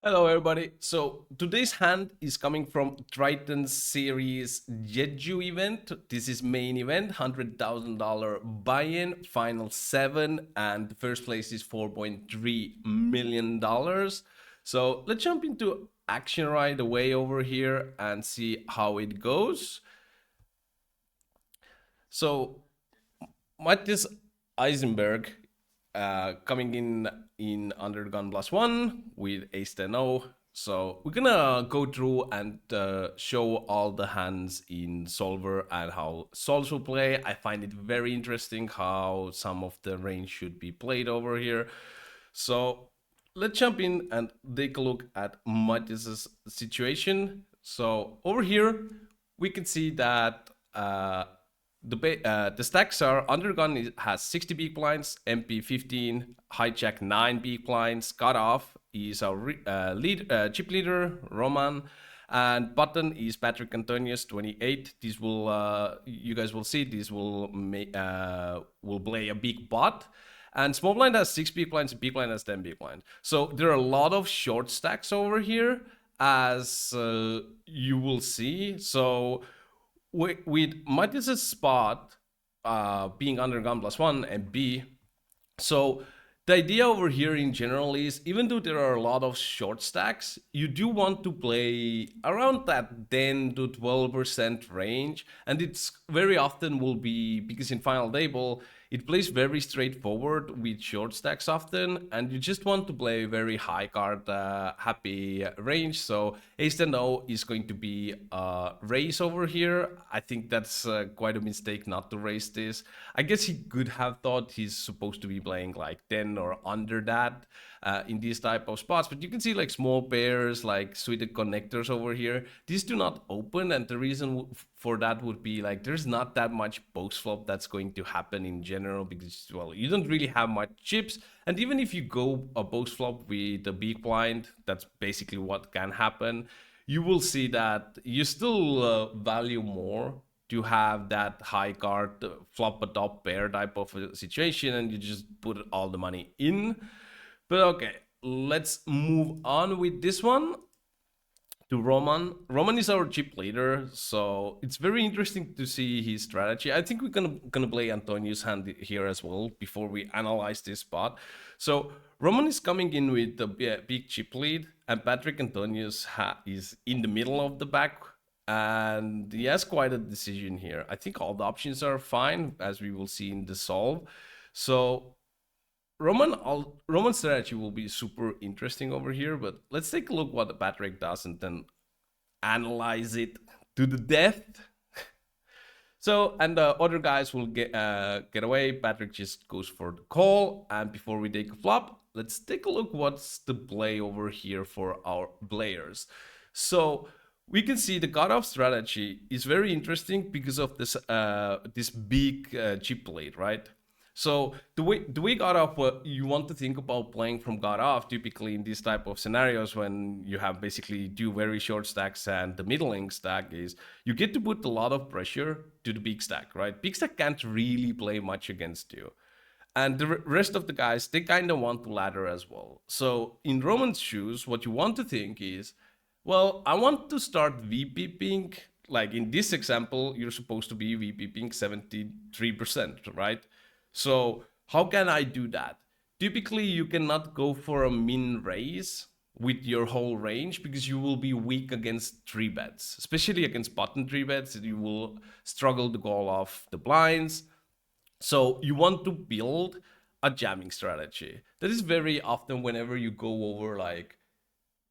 Hello, everybody. So today's hand is coming from Triton series JeJu event. This is main event, $100,000 buy-in, final seven, and the first place is $4.3 million. So let's jump into action right away over here and see how it goes. So Matthias Eisenberg coming in under gun plus one with ace 10-0. So we're gonna go through and show all the hands in solver and how solves will play. I find it very interesting how some of the range should be played over here. So let's jump in and take a look at Matthias's situation. So over here we can see that the stacks are undergun has 60 big blinds, MP 15, hijack 9 big blinds, cutoff is our chip leader Roman, and button is Patrik Antonius 28. This will you guys will see this will play a big bot. And small blind has 6 big blinds, big blind has 10 big blind. So there are a lot of short stacks over here, as you will see. So with Matthias's spot being under gun plus one and B, so the idea over here in general is even though there are a lot of short stacks, you do want to play around that 10 to 12% range. And it's very often will be because in final table, it plays very straightforward with short stacks often, and you just want to play very high card happy range. So ace 10-0 is going to be a raise over here. I think that's quite a mistake not to raise this. I guess he could have thought he's supposed to be playing like 10 or under that in these type of spots, but you can see like small pairs, like suited connectors over here. These do not open, and the reason for that would be like there's not that much post flop that's going to happen in general because, well, you don't really have much chips. And even if you go a post flop with a big blind, that's basically what can happen. You will see that you still value more to have that high card flop a top pair type of a situation, and you just put all the money in. But okay, let's move on with this one to Roman. Roman is our chip leader, so it's very interesting to see his strategy. I think we're gonna play Antonius' hand here as well before we analyze this spot. So Roman is coming in with the big chip lead, and Patrik Antonius is in the middle of the back, and he has quite a decision here. I think all the options are fine, as we will see in the solve. So Roman strategy will be super interesting over here, but let's take a look what Patrik does and then analyze it to the death. So, and the other guys will get away. Patrik just goes for the call, and before we take a flop, let's take a look what's the play over here for our players. So we can see the cutoff strategy is very interesting because of this big chip lead, right? So the way God off, what you want to think about playing from God off, typically in these type of scenarios when you have basically two very short stacks and the middling stack is you get to put a lot of pressure to the big stack, right? Big stack can't really play much against you. And the rest of the guys, they kind of want to ladder as well. So in Roman's shoes, what you want to think is, well, I want to start VPing. Like in this example, you're supposed to be VPing 73%, right? So how can I do that? Typically, you cannot go for a min raise with your whole range because you will be weak against three bets, especially against button three bets. You will struggle to call off the blinds. So you want to build a jamming strategy. That is very often whenever you go over like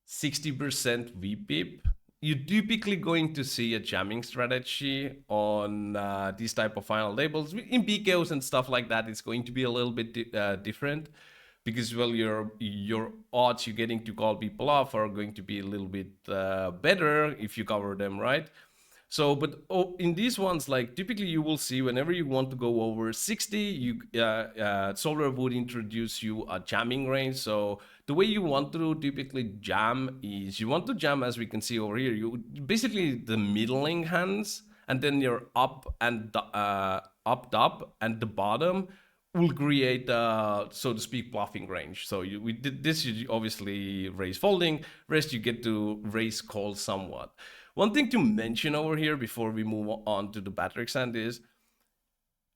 60% VPIP, you're typically going to see a jamming strategy on these type of final labels. In PKOs and stuff like that, it's going to be a little bit different because, well, your odds you're getting to call people off are going to be a little bit better if you cover them right. So, but in these ones, like typically you will see whenever you want to go over 60, Solver would introduce you a jamming range. So the way you want to typically jam is you want to jam, as we can see over here, you basically the middling hands, and then your up and up top and the bottom will create, so to speak, bluffing range. So we did this, you obviously raise folding, rest you get to raise call somewhat. One thing to mention over here before we move on to the Patrick's hand is,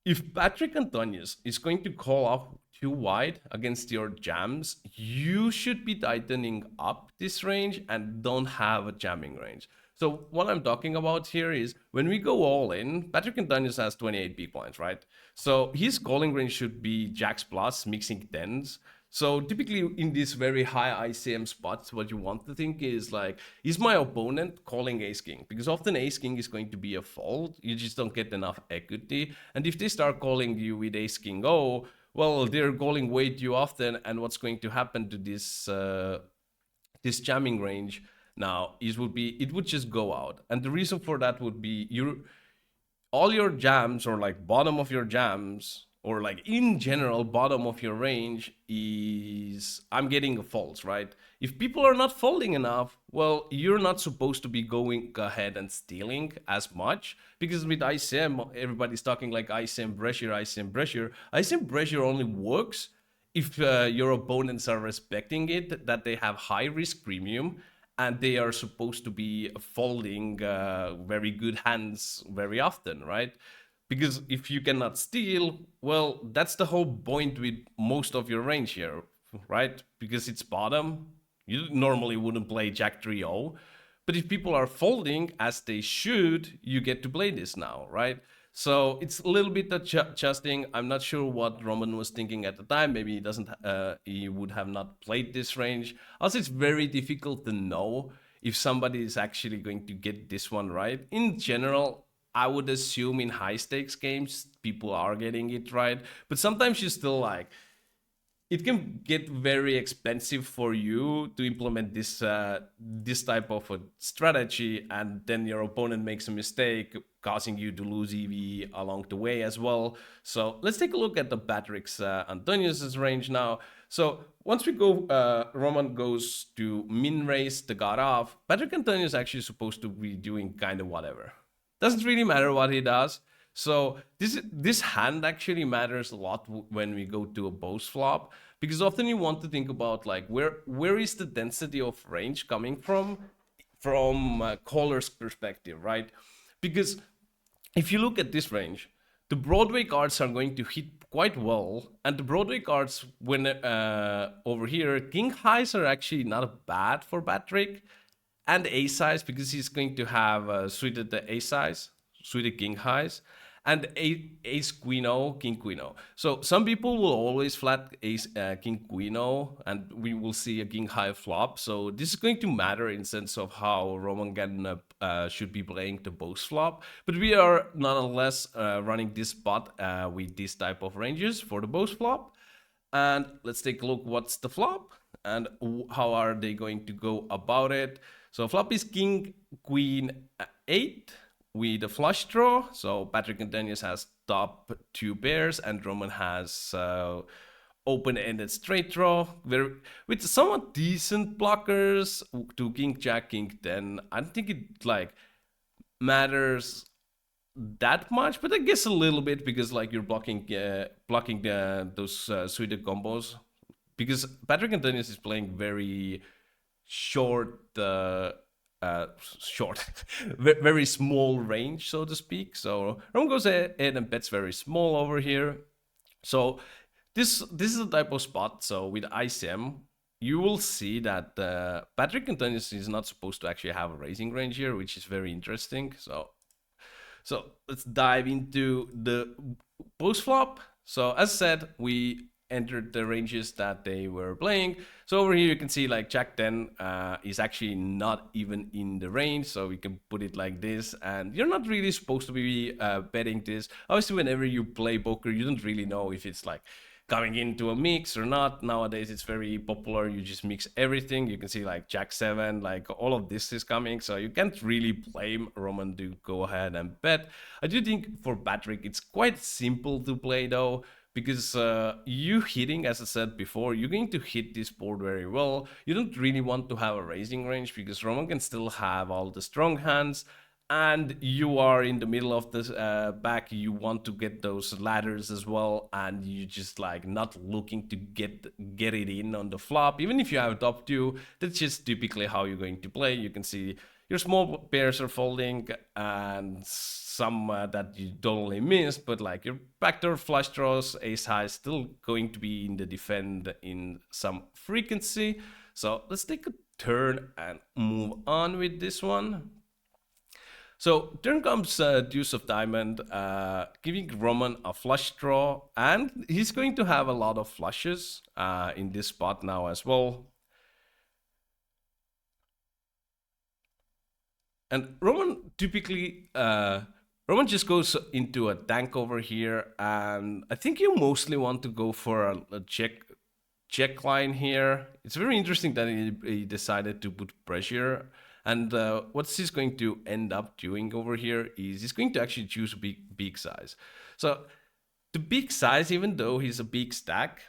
if Patrik Antonius is going to call off too wide against your jams, you should be tightening up this range and don't have a jamming range. So what I'm talking about here is, when we go all in, Patrik Antonius has 28 big blinds, right? So his calling range should be jacks plus, mixing tens. So typically in these very high ICM spots, what you want to think is like, is my opponent calling ace king? Because often ace king is going to be a fold. You just don't get enough equity. And if they start calling you with ace king oh, well, they're calling way too often. And what's going to happen to this this jamming range now is it would just go out. And the reason for that would be all your jams, or like bottom of your jams, or like in general bottom of your range, is I'm getting a false, right? If people are not folding enough, well, you're not supposed to be going ahead and stealing as much, because with ICM everybody's talking like ICM pressure, ICM pressure. ICM pressure only works if your opponents are respecting it, that they have high risk premium, and they are supposed to be folding very good hands very often, right? Because if you cannot steal, well, that's the whole point with most of your range here, right? Because it's bottom, you normally wouldn't play Jack 3-0, but if people are folding as they should, you get to play this now, right? So it's a little bit adjusting. I'm not sure what Roman was thinking at the time. Maybe he doesn't. He would have not played this range. Also, it's very difficult to know if somebody is actually going to get this one right. In general, I would assume in high stakes games people are getting it right, but sometimes you still like, it can get very expensive for you to implement this type of a strategy, and then your opponent makes a mistake, causing you to lose EV along the way as well. So let's take a look at the Patrick's Antonius's range now. So once we go, Roman goes to min raise the god off. Patrik Antonius is actually supposed to be doing kind of whatever. Doesn't really matter what he does. So this hand actually matters a lot when we go to a boss flop, because often you want to think about like, where is the density of range coming from caller's perspective, right? Because if you look at this range, the Broadway cards are going to hit quite well, and the Broadway cards, when over here, king highs are actually not bad for Patrik, and ace highs, because he's going to have suited the ace highs, suited king highs, and ace queen o, king queen o. So some people will always flat ace king queen o, and we will see a king high flop. So this is going to matter in sense of how Roman can should be playing the boss flop. But we are nonetheless running this spot with this type of ranges for the boss flop. And let's take a look what's the flop and how are they going to go about it. So flop is king queen 8 with a flush draw. So Patrik Antonius has top 2 pairs, and Roman has open-ended straight draw with somewhat decent blockers to king jack king 10. I don't think it like matters that much, but I guess a little bit, because like you're blocking those suited combos, because Patrik Antonius is playing very short very small range, so to speak. So Roman goes ahead and bets very small over here. So this is the type of spot. So with ICM, you will see that Patrik Antonius is not supposed to actually have a raising range here, which is very interesting. So let's dive into the post flop. So as said, we entered the ranges that they were playing. So over here you can see like Jack 10 is actually not even in the range, so we can put it like this, and you're not really supposed to be betting this. Obviously, whenever you play poker, you don't really know if it's like coming into a mix or not. Nowadays it's very popular, you just mix everything. You can see like Jack 7, like all of this is coming, so you can't really blame Roman to go ahead and bet. I do think for Patrik it's quite simple to play though, because you hitting, as I said before, you're going to hit this board very well. You don't really want to have a raising range, because Roman can still have all the strong hands, and you are in the middle of this back, you want to get those ladders as well, and you just like not looking to get it in on the flop. Even if you have top two, that's just typically how you're going to play. You can see your small pairs are folding, and some that you totally missed, but like your backdoor flush draws, ace high still going to be in the defend in some frequency. So let's take a turn and move on with this one. So turn comes deuce of diamond, giving Roman a flush draw, and he's going to have a lot of flushes in this spot now as well. And Roman typically, Roman just goes into a tank over here, and I think you mostly want to go for a check line here. It's very interesting that he decided to put pressure. And what's he's going to end up doing over here is he's going to actually choose a big size. So the big size, even though he's a big stack,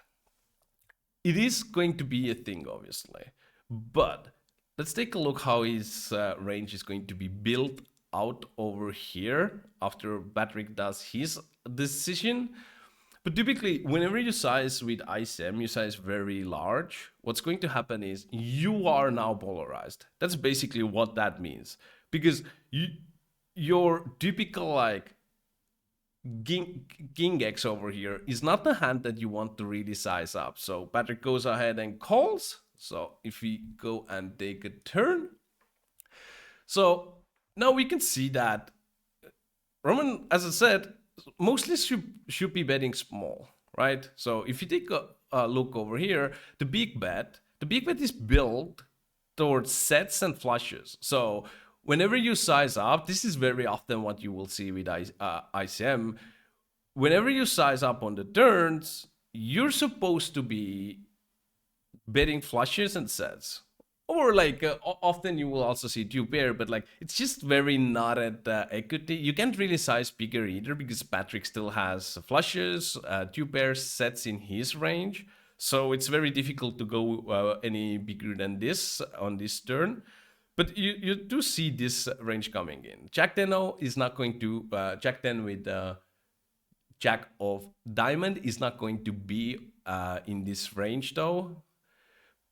it is going to be a thing, obviously. But let's take a look how his range is going to be built out over here after Patrik does his decision. But typically, whenever you size with ICM, you size very large. What's going to happen is you are now polarized. That's basically what that means. Because your typical like King X over here is not the hand that you want to really size up. So Patrik goes ahead and calls. So if we go and take a turn. So now we can see that Roman, as I said, mostly should be betting small, right? So if you take a look over here, the big bet is built towards sets and flushes. So whenever you size up, this is very often what you will see with ICM. Whenever you size up on the turns, you're supposed to be betting flushes and sets. Or like often you will also see two pair, but like it's just very not at equity. You can't really size bigger either because Patrik still has flushes, two pairs, sets in his range. So it's very difficult to go any bigger than this on this turn. But you do see this range coming in. Jack 10 is not going to, Jack 10 with Jack of Diamond is not going to be in this range though.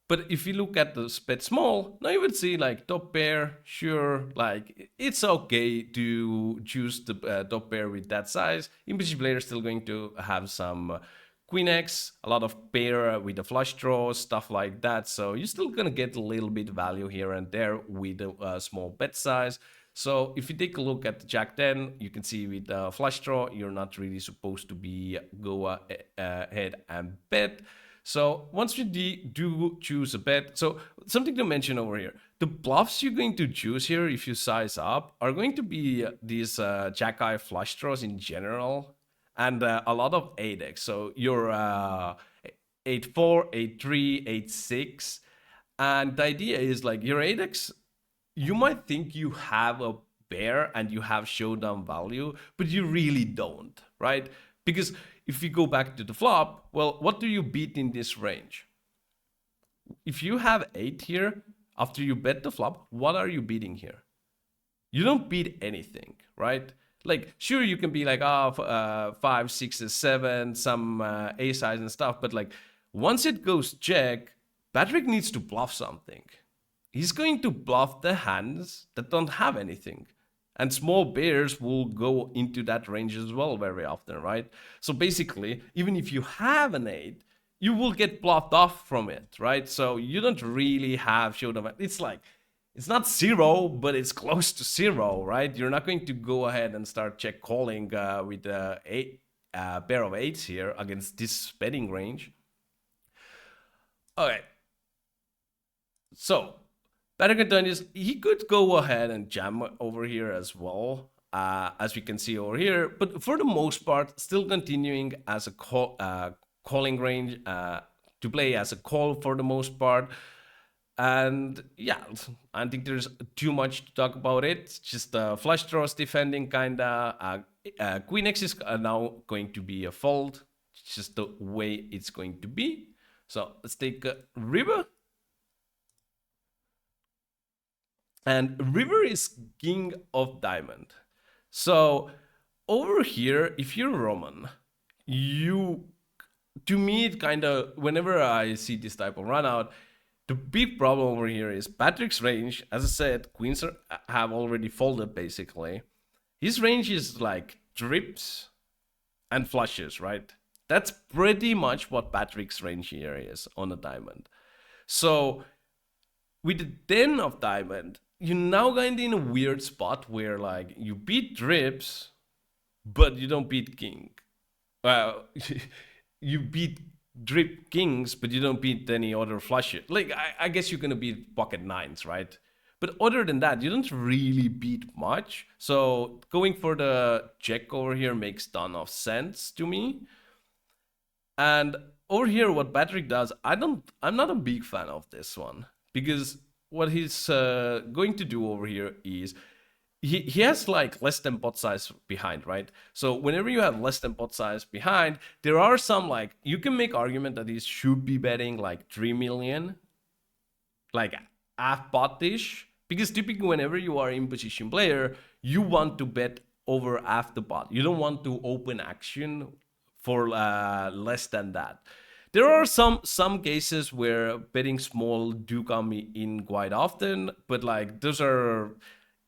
But if you look at the bet small, now you would see like top pair, sure, like it's okay to choose the top pair with that size. Impeach player is still going to have some Queen X, a lot of pair with the flush draws, stuff like that. So you're still gonna get a little bit value here and there with a small bet size. So if you take a look at the Jack 10, you can see with the flush draw, you're not really supposed to be go ahead and bet. So once you do choose a bet, so something to mention over here, the bluffs you're going to choose here if you size up are going to be these Jack-Eye flush draws in general and a lot of 8x. So your 8-4, 8-3, 8-6. And the idea is like your 8x, you might think you have a pair and you have showdown value, but you really don't, right? Because if you go back to the flop, well, what do you beat in this range? If you have 8 here, after you bet the flop, what are you beating here? You don't beat anything, right? Like, sure, you can be like, 5, 6, 7, some ace size and stuff, but like, once it goes check, Patrik needs to bluff something. He's going to bluff the hands that don't have anything. And small bears will go into that range as well very often, right? So basically, even if you have an 8, you will get bluffed off from it, right? So you don't really have showdown. It's like, it's not 0, but it's close to 0, right? You're not going to go ahead and start check calling with a pair of 8s here against this betting range. Okay. So Patrik Antonius, he could go ahead and jam over here as well, as we can see over here. But for the most part, still continuing as a calling range, to play as a call for the most part. And yeah, I don't think there's too much to talk about it. It's just flush draws defending kinda. Queen X is now going to be a fold. It's just the way it's going to be. So let's take a river. And river is king of diamond. So over here, if you're Roman, you to me it kind of, whenever I see this type of run out, the big problem over here is Patrick's range. As I said, queens have already folded basically. His range is like drips and flushes, right? That's pretty much what Patrick's range here is on a diamond. So with the 10 of diamond, you're now kind of in a weird spot where like you beat drips, but you don't beat king. Well, you beat drip kings, but you don't beat any other flushes. Like I guess you're gonna beat pocket nines, right? But other than that, you don't really beat much. So going for the check over here makes ton of sense to me. And over here, what Patrick does, I'm not a big fan of this one because what he's going to do over here is he has like less than pot size behind, right? So whenever you have less than pot size behind, there are some like you can make argument that he should be betting like 3 million, like half pot-ish, because typically whenever you are in position player, you want to bet over half the pot. You don't want to open action for less than that. There are some cases where betting small do come in quite often, but like those are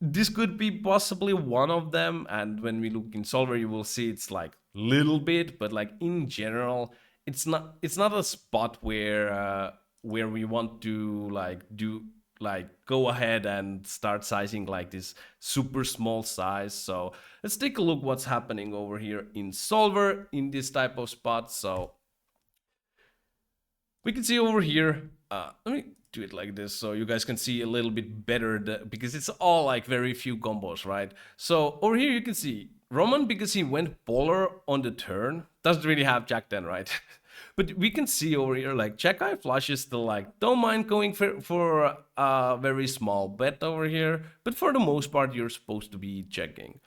this could be possibly one of them. And when we look in solver, you will see it's like little bit, but like in general, it's not a spot where we want to like do like go ahead and start sizing like this super small size. So let's take a look what's happening over here in solver in this type of spot. So we can see over here, let me do it like this so you guys can see a little bit better because it's all like very few combos, right? So over here you can see Roman, because he went polar on the turn, doesn't really have Jack 10, right? But we can see over here like Jack Eye flush is still like don't mind going for a very small bet over here, but for the most part you're supposed to be checking.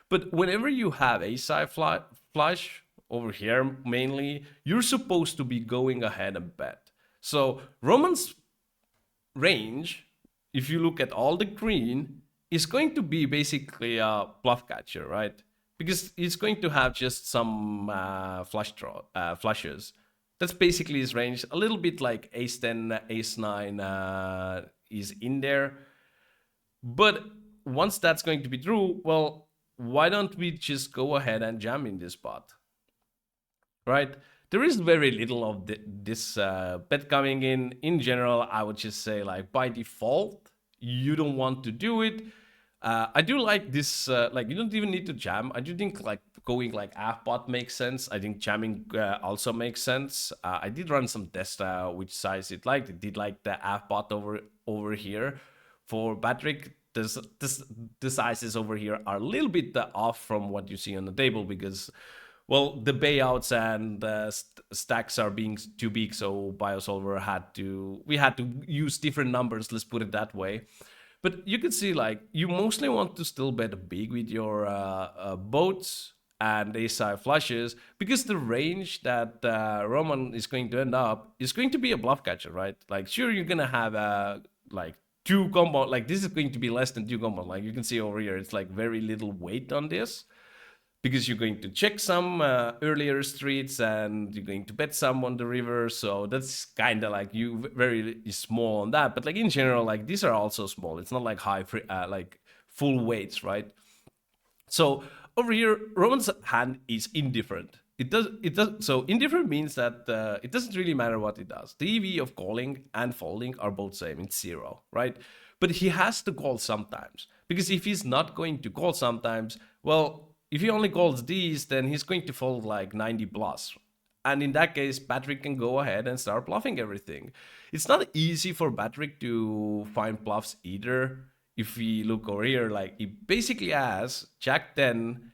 But whenever you have Ace High flush over here mainly, you're supposed to be going ahead and bet. So Roman's range, if you look at all the green, is going to be basically a bluff catcher, right? Because he's going to have just some flushes. That's basically his range. A little bit like Ace 10, Ace 9 is in there. But once that's going to be true, well, why don't we just go ahead and jam in this spot, right? There is very little of this bet coming in. In general, I would just say like by default, you don't want to do it. I do like this, like you don't even need to jam. I do think like going like half pot makes sense. I think jamming also makes sense. I did run some tests which size it liked. It did like the half pot over here. For Patrick, the sizes over here are a little bit off from what you see on the table because, well, the payouts and stacks are being too big, so BioSolver we had to use different numbers. Let's put it that way. But you can see like you mostly want to still bet big with your boats and ace-high flushes because the range that Roman is going to end up is going to be a bluff catcher, right? Like sure you're gonna have like two combo, like this is going to be less than two combo. Like you can see over here, it's like very little weight on this because you're going to check some earlier streets and you're going to bet some on the river. So that's kind of like you very small on that. But like in general, like these are also small. It's not like high, like full weights, right? So over here, Roman's hand is indifferent. It does. So indifferent means that it doesn't really matter what it does. The EV of calling and folding are both same. It's 0, right? But he has to call sometimes because if he's not going to call sometimes, well, if he only calls these, then he's going to fold like 90 plus. And in that case, Patrick can go ahead and start bluffing everything. It's not easy for Patrick to find bluffs either. If we look over here, like he basically has Jack 10,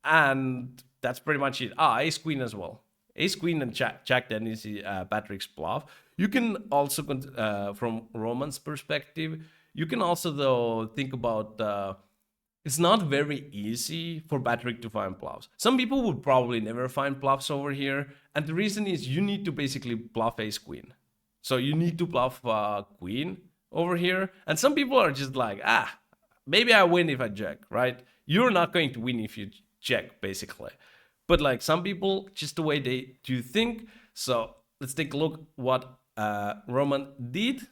and that's pretty much it. Ace Queen as well. Ace Queen and Jack 10 is Patrick's bluff. You can also, from Roman's perspective, you can also though think about it's not very easy for Patrick to find bluffs. Some people would probably never find bluffs over here, and the reason is you need to basically bluff ace queen. So you need to bluff queen over here. And some people are just like, maybe I win if I check, right? You're not going to win if you check, basically. But like some people, just the way they do think. So let's take a look what Roman did.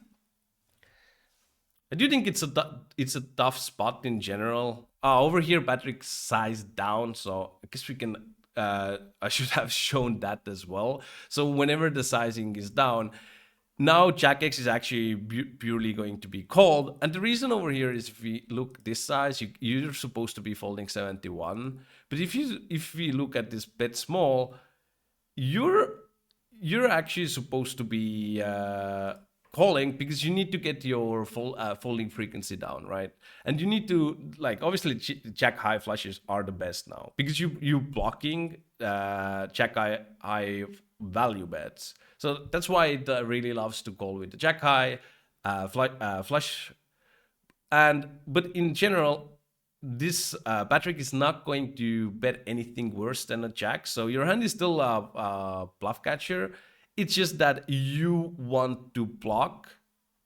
I do think it's a tough spot in general. Over here, Patrik sized down, so I guess we can. I should have shown that as well. So whenever the sizing is down, now Jack X is actually purely going to be called. And the reason over here is if we look this size, you're supposed to be folding 71. But if we look at this bet small, you're actually supposed to be calling because you need to get your folding frequency down, right? And you need to, like, obviously jack high flushes are the best now because you blocking jack high value bets. So that's why it really loves to call with the jack high flush. But in general, this Patrik is not going to bet anything worse than a jack. So your hand is still a bluff catcher. It's just that you want to block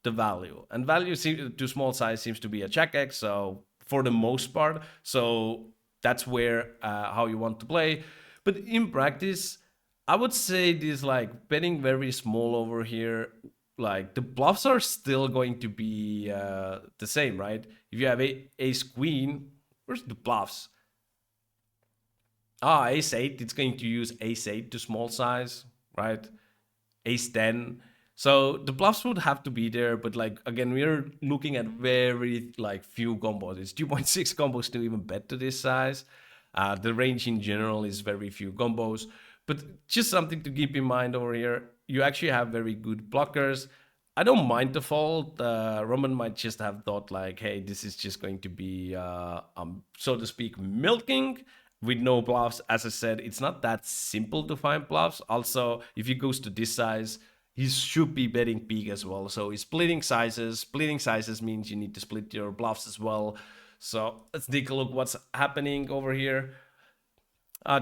the value, and value to small size seems to be a jack X. So for the most part, so that's where how you want to play. But in practice, I would say this, like, betting very small over here, like the bluffs are still going to be the same, right? If you have ace queen, where's the bluffs? Ace 8, it's going to use ace 8 to small size, right? Ace 10. So the bluffs would have to be there, but like again, we're looking at very like few combos. It's 2.6 combos to even bet to this size. The range in general is very few combos, but just something to keep in mind over here. You actually have very good blockers. I don't mind the fold. Roman might just have thought like, hey, this is just going to be, so to speak, milking with no bluffs. As I said, it's not that simple to find bluffs. Also, if he goes to this size, he should be betting big as well. So he's splitting sizes. Splitting sizes means you need to split your bluffs as well. So let's take a look what's happening over here.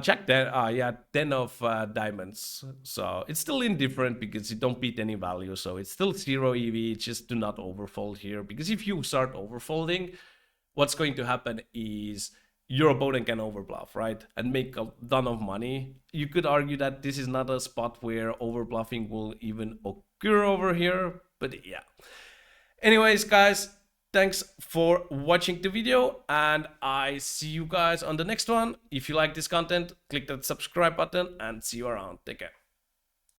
Jack 10, yeah, 10 of diamonds. So it's still indifferent because you don't beat any value. So it's still 0 EV. Just do not overfold here. Because if you start overfolding, what's going to happen is your opponent can overbluff, right? And make a ton of money. You could argue that this is not a spot where overbluffing will even occur over here. But yeah. Anyways, guys, thanks for watching the video, and I see you guys on the next one. If you like this content, click that subscribe button and see you around. Take care.